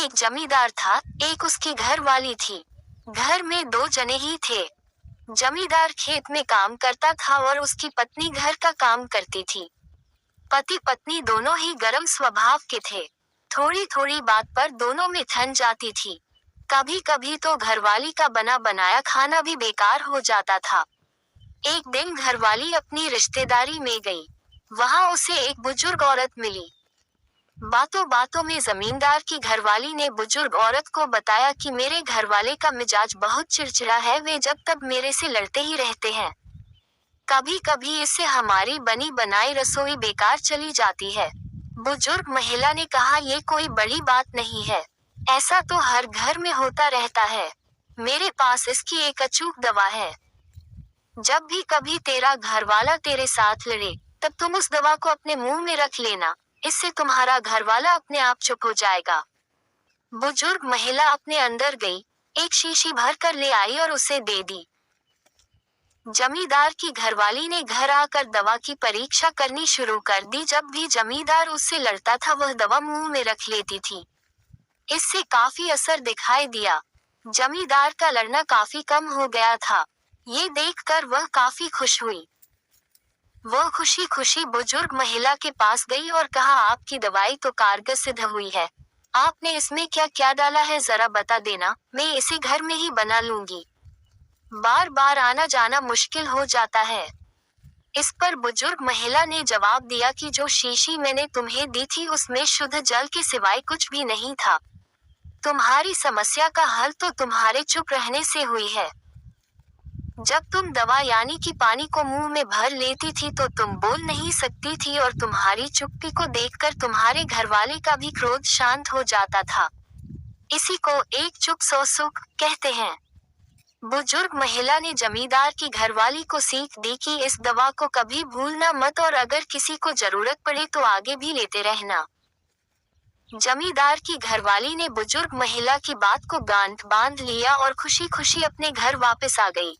एक जमींदार था, एक उसकी घर वाली थी। घर में दो जने ही थे। जमींदार खेत में काम करता था और उसकी पत्नी घर का काम करती थी। पति पत्नी दोनों ही गर्म स्वभाव के थे। थोड़ी थोड़ी बात पर दोनों में ठन जाती थी। कभी कभी तो घरवाली का बना बनाया खाना भी बेकार हो जाता था। एक दिन घरवाली अपनी रिश्तेदारी में गई। वहां उसे एक बुजुर्ग औरत मिली। बातों बातों में जमींदार की घरवाली ने बुजुर्ग औरत को बताया कि मेरे घरवाले का मिजाज बहुत चिड़चिड़ा है, वे जब तब मेरे से लड़ते ही रहते हैं। कभी कभी इससे हमारी बनी बनाई रसोई बेकार चली जाती है। बुजुर्ग महिला ने कहा, ये कोई बड़ी बात नहीं है, ऐसा तो हर घर में होता रहता है। मेरे पास इसकी एक अचूक दवा है। जब भी कभी तेरा घरवाला तेरे साथ लड़े, तब तुम उस दवा को अपने मुंह में रख लेना, इससे तुम्हारा घरवाला अपने आप चुप हो जाएगा। बुजुर्ग महिला अपने अंदर गई, एक शीशी भर कर ले आई और उसे दे दी। जमींदार की घरवाली ने घर आकर दवा की परीक्षा करनी शुरू कर दी। जब भी जमींदार उससे लड़ता था, वह दवा मुंह में रख लेती थी। इससे काफी असर दिखाई दिया। जमींदार का लड़ना काफी कम हो गया था। ये देखकर वह काफी खुश हुई। वह खुशी खुशी बुजुर्ग महिला के पास गई और कहा, आपकी दवाई तो कारगर सिद्ध हुई है। आपने इसमें क्या क्या डाला है, जरा बता देना, मैं इसे घर में ही बना लूंगी। बार बार आना जाना मुश्किल हो जाता है। इस पर बुजुर्ग महिला ने जवाब दिया कि जो शीशी मैंने तुम्हें दी थी उसमें शुद्ध जल के सिवाय कुछ भी नहीं था। तुम्हारी समस्या का हल तो तुम्हारे चुप रहने से हुई है। जब तुम दवा यानी कि पानी को मुंह में भर लेती थी तो तुम बोल नहीं सकती थी और तुम्हारी चुप्पी को देखकर तुम्हारे घरवाले का भी क्रोध शांत हो जाता था। इसी को एक चुप सौ सुख कहते हैं। बुजुर्ग महिला ने जमींदार की घरवाली को सीख दी कि इस दवा को कभी भूलना मत और अगर किसी को जरूरत पड़े तो आगे भी लेते रहना। जमींदार की घरवाली ने बुजुर्ग महिला की बात को गांठ बांध लिया और खुशी खुशी अपने घर वापस आ गई।